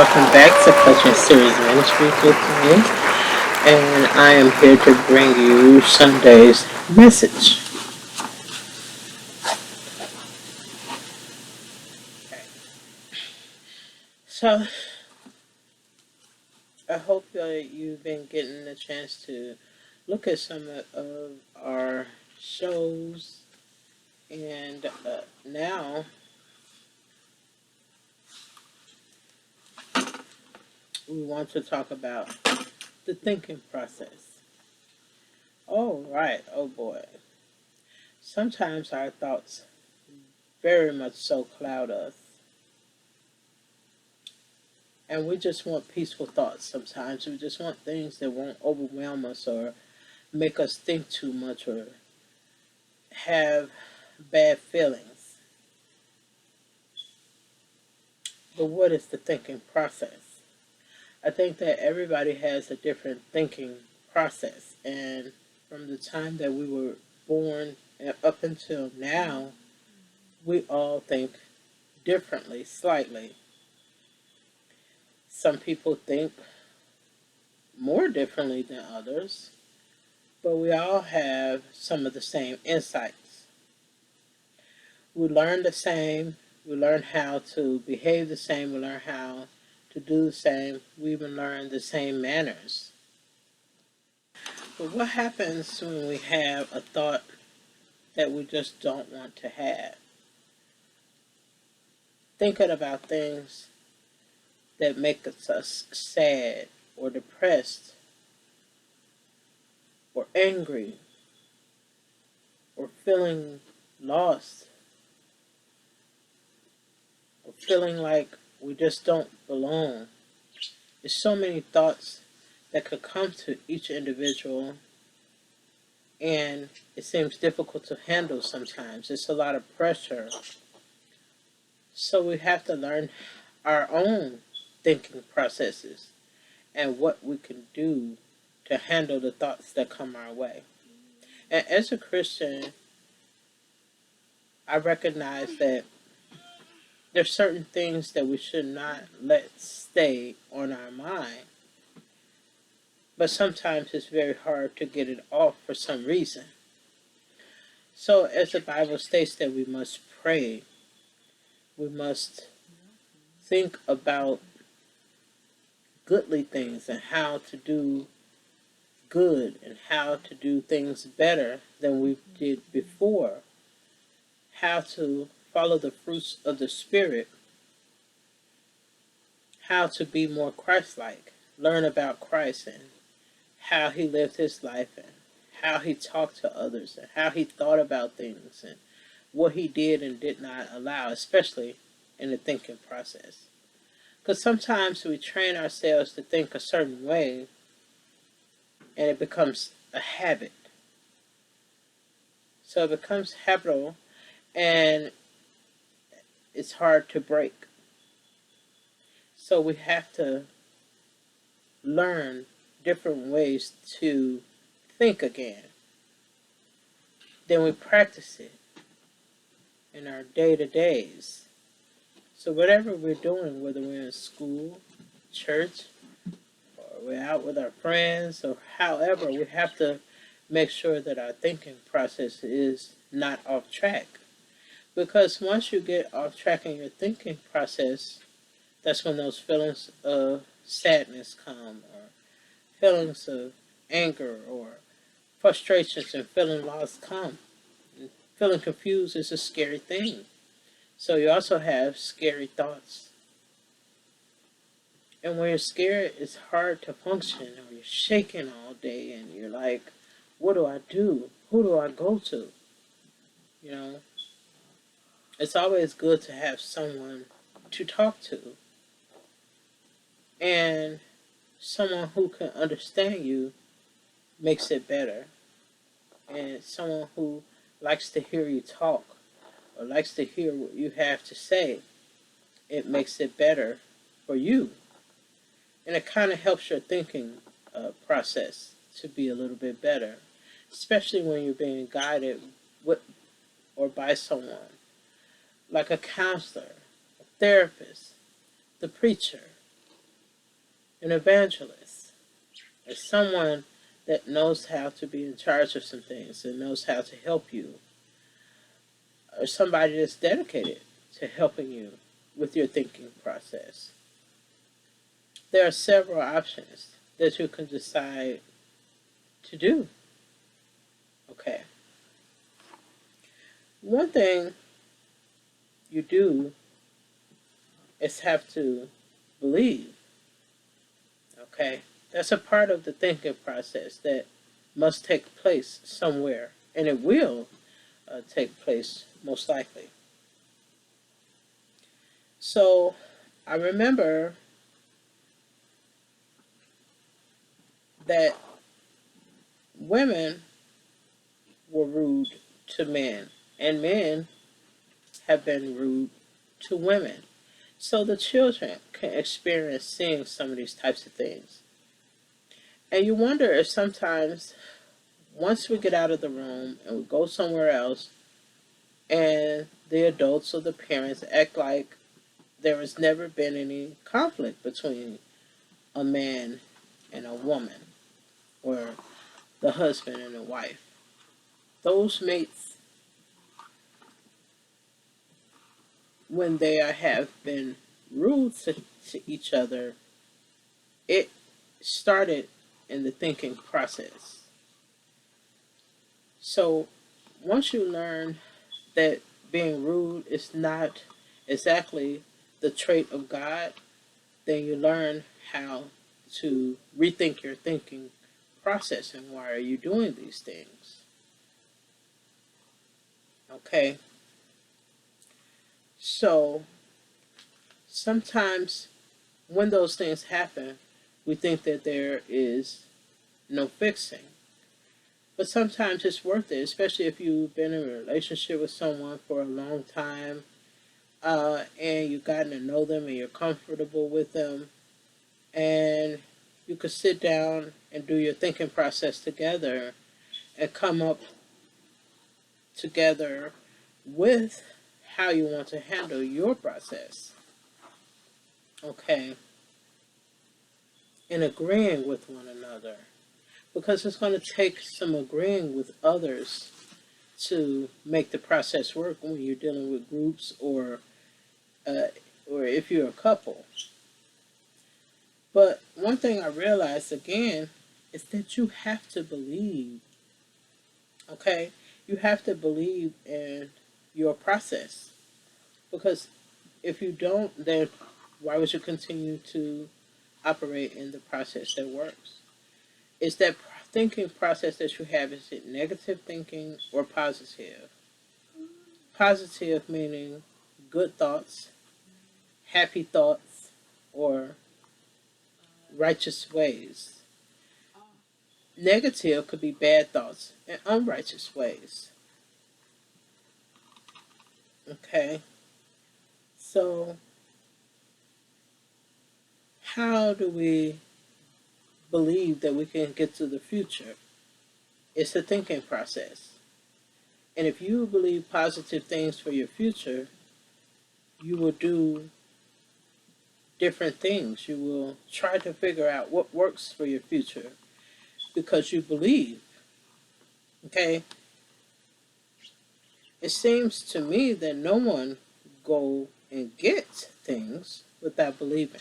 welcome back to Coaching Series Ministries with me, and I am here to bring you Sunday's message. So, I hope you've been getting a chance to look at some of our shows, and now we want to talk about the thinking process. Oh, right, oh boy. Sometimes our thoughts very much so cloud us. And we just want peaceful thoughts sometimes. We just want things that won't overwhelm us or make us think too much or have bad feelings. But what is the thinking process? I think that everybody has a different thinking process. And from the time that we were born and up until now, we all think differently, slightly. Some people think more differently than others, but we all have some of the same insights. We learn the same, we learn how to behave the same, we learn how to do the same, we even learn the same manners. But what happens when we have a thought that we just don't want to have? Thinking about things that make us sad or depressed or angry or feeling lost or feeling like we just don't belong. There's so many thoughts that could come to each individual, and it seems difficult to handle sometimes. It's a lot of pressure. So we have to learn our own thinking processes and what we can do to handle the thoughts that come our way. And as a Christian, I recognize that there's certain things that we should not let stay on our mind. But sometimes it's very hard to get it off for some reason. So, as the Bible states that we must pray, we must think about goodly things and how to do good and how to do things better than we did before, how to follow the fruits of the Spirit, how to be more Christ-like, learn about Christ and how he lived his life and how he talked to others and how he thought about things and what he did and did not allow, especially in the thinking process. Because sometimes we train ourselves to think a certain way and it becomes a habit. So it becomes habitual and it's hard to break. So we have to learn different ways to think again. Then we practice it in our day-to-days. So whatever we're doing, whether we're in school, church, or we're out with our friends, or however, we have to make sure that our thinking process is not off track. Because once you get off track in your thinking process, that's when those feelings of sadness come, or feelings of anger, or frustrations and feeling lost come. And feeling confused is a scary thing. So you also have scary thoughts. And when you're scared, it's hard to function, or you're shaking all day, and you're like, what do I do? Who do I go to? You know, it's always good to have someone to talk to, and someone who can understand you makes it better. And someone who likes to hear you talk or likes to hear what you have to say, it makes it better for you. And it kind of helps your thinking process to be a little bit better, especially when you're being guided with or by someone like a counselor, a therapist, the preacher. an evangelist, as someone that knows how to be in charge of some things and knows how to help you, or somebody that's dedicated to helping you with your thinking process. There are several options that you can decide to do. Okay. One thing you do is have to believe. Okay. That's a part of the thinking process that must take place somewhere, and it will take place most likely. So I remember that women were rude to men, and men have been rude to women. So the children can experience seeing some of these types of things. And you wonder if sometimes, once we get out of the room and we go somewhere else, and the adults or the parents act like there has never been any conflict between a man and a woman, or the husband and the wife. Those mates, when they have been rude to each other, it started in the thinking process. So once you learn that being rude is not exactly the trait of God, then you learn how to rethink your thinking process and why are you doing these things. Okay? So sometimes when those things happen, we think that there is no fixing. But sometimes it's worth it, especially if you've been in a relationship with someone for a long time, and you've gotten to know them and you're comfortable with them, and you could sit down and do your thinking process together and come up together with how you want to handle your process. Okay? And agreeing with one another. Because it's going to take some agreeing with others to make the process work when you're dealing with groups, uh, or if you're a couple. But one thing I realized again is that you have to believe. Okay, you have to believe in your process, because if you don't, then why would you continue to operate in the process that works? Is that thinking process that you have, is it negative thinking or positive? Positive meaning good thoughts, happy thoughts, or righteous ways. Negative could be bad thoughts and unrighteous ways. Okay? So, how do we believe that we can get to the future? It's a thinking process. And if you believe positive things for your future, you will do different things. You will try to figure out what works for your future because you believe. Okay? It seems to me that no one go and get things without believing.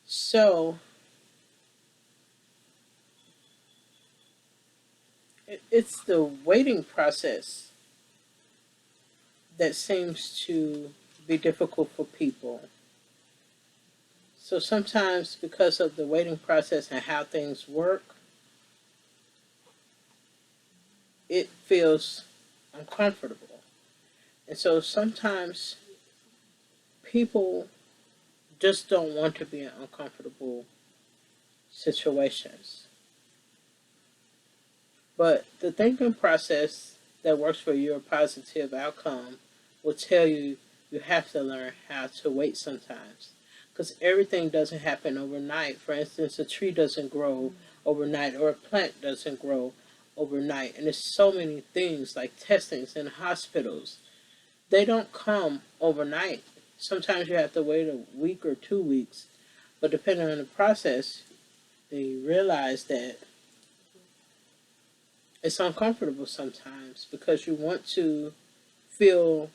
So it's the waiting process that seems to be difficult for people. So sometimes, because of the waiting process and how things work, it feels uncomfortable. And so sometimes people just don't want to be in uncomfortable situations. But the thinking process that works for your positive outcome will tell you you have to learn how to wait sometimes. Because everything doesn't happen overnight. For instance, a tree doesn't grow overnight, or a plant doesn't grow overnight. And there's so many things like testings in hospitals. They don't come overnight. Sometimes you have to wait a week or 2 weeks, but depending on the process, they realize that it's uncomfortable sometimes because you want to feel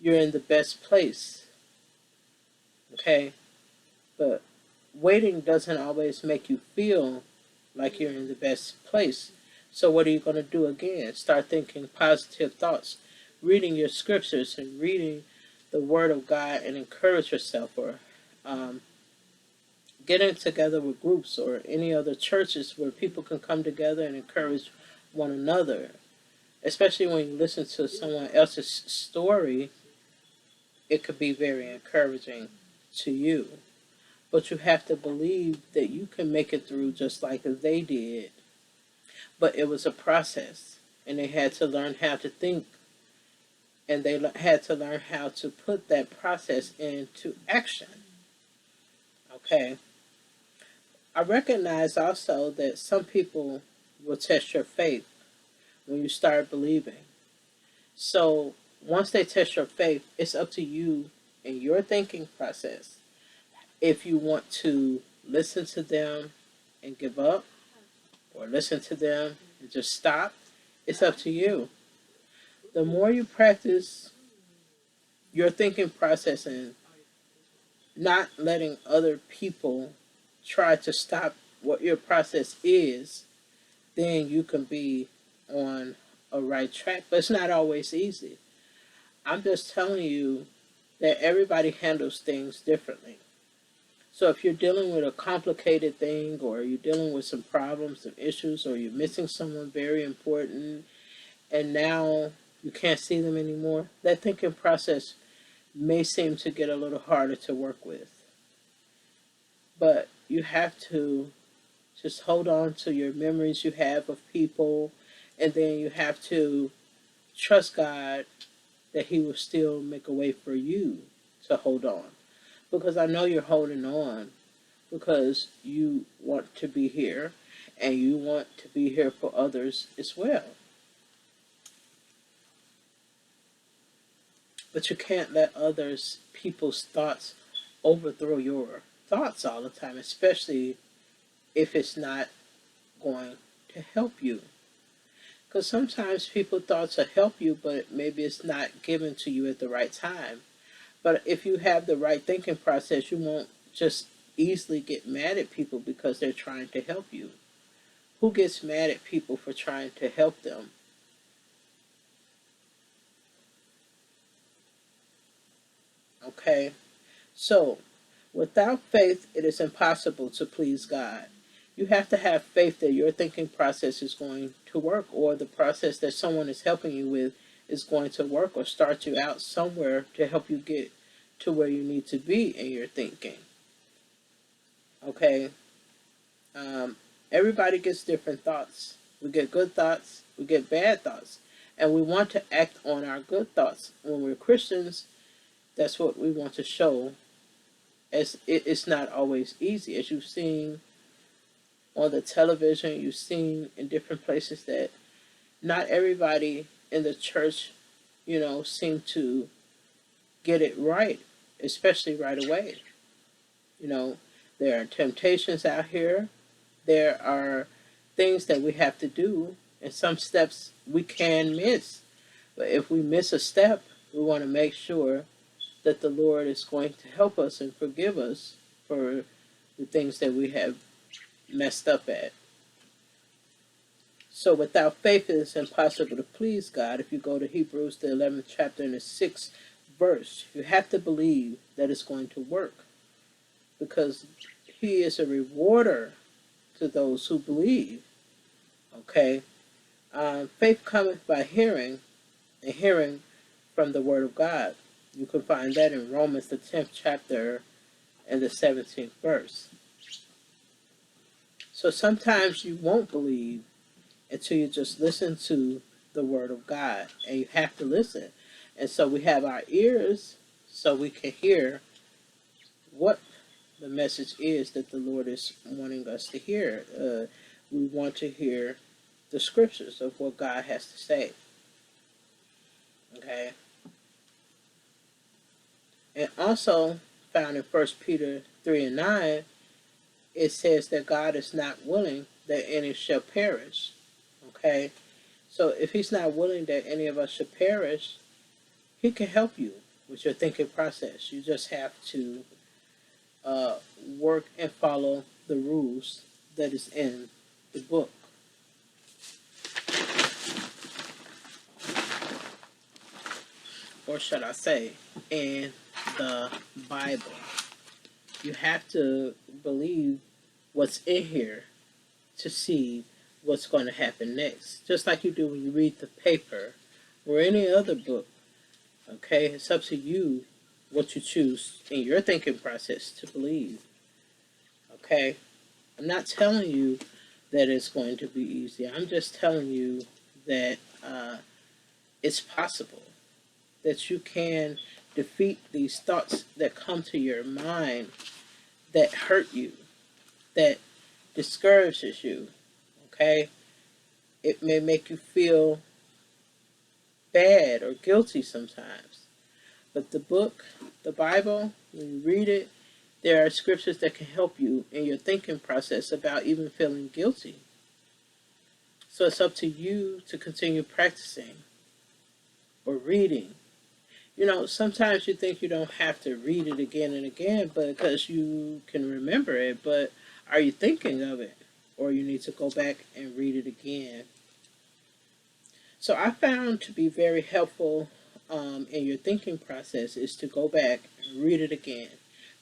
you're in the best place, okay? But waiting doesn't always make you feel like you're in the best place. So, what are you going to do again? Start thinking positive thoughts, reading your scriptures and reading the Word of God and encourage yourself, or um, getting together with groups or any other churches where people can come together and encourage one another. Especially when you listen to someone else's story, it could be very encouraging to you. But you have to believe that you can make it through just like they did. But it was a process, and they had to learn how to think, and they had to learn how to put that process into action. Okay. I recognize also that some people will test your faith when you start believing. So once they test your faith, it's up to you and your thinking process. If you want to listen to them and give up, or listen to them and just stop, it's up to you. The more you practice your thinking process and not letting other people try to stop what your process is, then you can be on a right track. But it's not always easy. I'm just telling you that everybody handles things differently. So if you're dealing with a complicated thing, or you're dealing with some problems, some issues, or you're missing someone very important, and now you can't see them anymore, that thinking process may seem to get a little harder to work with. But you have to just hold on to your memories you have of people, and then you have to trust God that He will still make a way for you to hold on. Because I know you're holding on because you want to be here, and you want to be here for others as well. But you can't let others, people's thoughts overthrow your thoughts all the time, especially if it's not going to help you. Because sometimes people thoughts will help you, but maybe it's not given to you at the right time. But if you have the right thinking process, you won't just easily get mad at people because they're trying to help you. Who gets mad at people for trying to help them? Okay? So, without faith, it is impossible to please God. You have to have faith that your thinking process is going to work, or the process that someone is helping you with is going to work, or start you out somewhere to help you get to where you need to be in your thinking. Okay? Um, Everybody gets different thoughts. We get good thoughts, we get bad thoughts, and we want to act on our good thoughts. When we're Christians, that's what we want to show. As it's not always easy, as you've seen on the television, you've seen in different places that not everybody in the church, seem to get it right, especially right away. You know, there are temptations out here. There are things that we have to do, and some steps we can miss. But if we miss a step, we want to make sure that the Lord is going to help us and forgive us for the things that we have messed up at. So without faith, it is impossible to please God. If you go to Hebrews, the 11th chapter and the 6th verse, you have to believe that it's going to work, because He is a rewarder to those who believe. Okay? Faith cometh by hearing, and hearing from the Word of God. You can find that in Romans, the 10th chapter and the 17th verse. So sometimes you won't believe until you just listen to the Word of God, and you have to listen. And so we have our ears so we can hear what the message is that the Lord is wanting us to hear. We want to hear the scriptures of what God has to say. Okay? And also found in 1 Peter 3 and 9, it says that God is not willing that any shall perish. Okay? So if he's not willing that any of us should perish, he can help you with your thinking process. You just have to uh, work and follow the rules that is in the book. Or should I say, in the Bible. You have to believe what's in here to see what's going to happen next. Just like you do when you read the paper or any other book. Okay, it's up to you what you choose in your thinking process to believe. Okay, I'm not telling you that it's going to be easy. I'm just telling you that it's possible that you can defeat these thoughts that come to your mind that hurt you, that discourages you. Okay, it may make you feel bad or guilty sometimes. But the book, the Bible, when you read it, there are scriptures that can help you in your thinking process about even feeling guilty. So it's up to you to continue practicing or reading. You know, sometimes you think you don't have to read it again and again, but because you can remember it, but are you thinking of it? Or you need to go back and read it again. So I found to be very helpful in your thinking process is to go back and read it again.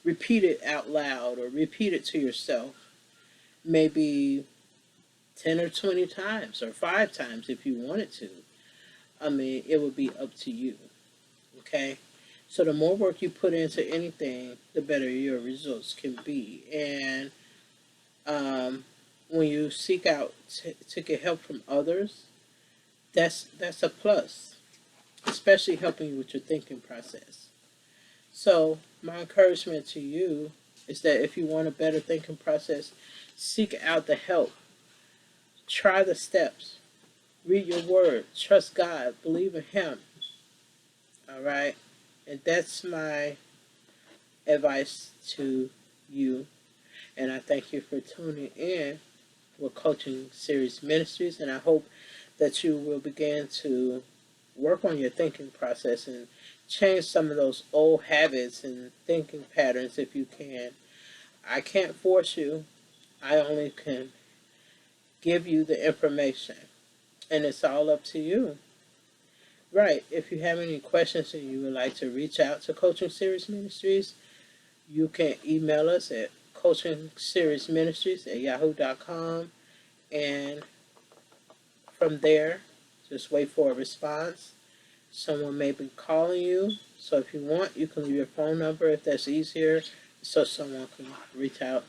Repeat it out loud or repeat it to yourself. Maybe 10 or 20 times or 5 times if you wanted to. I mean, it would be up to you. Okay? So the more work you put into anything, the better your results can be. And when you seek out to get help from others, that's a plus, especially helping you with your thinking process. So my encouragement to you is that if you want a better thinking process, seek out the help. Try the steps. Read your word. Trust God. Believe in Him. All right? And that's my advice to you. And I thank you for tuning in with Coaching Series Ministries. And I hope that you will begin to work on your thinking process and change some of those old habits and thinking patterns if you can. I can't force you. I only can give you the information. And it's all up to you. Right. If you have any questions and you would like to reach out to Coaching Series Ministries, you can email us at coachingseriesministries@yahoo.com. And from there, just wait for a response. Someone may be calling you. So if you want, you can leave your phone number if that's easier, so someone can reach out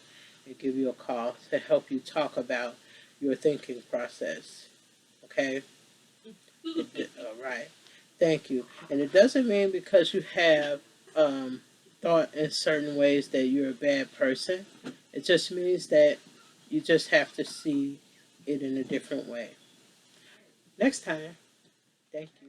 and give you a call to help you talk about your thinking process. Okay? All right. Thank you. And it doesn't mean because you have thought in certain ways that you're a bad person. It just means that you just have to see it in a different way. Next time. Thank you.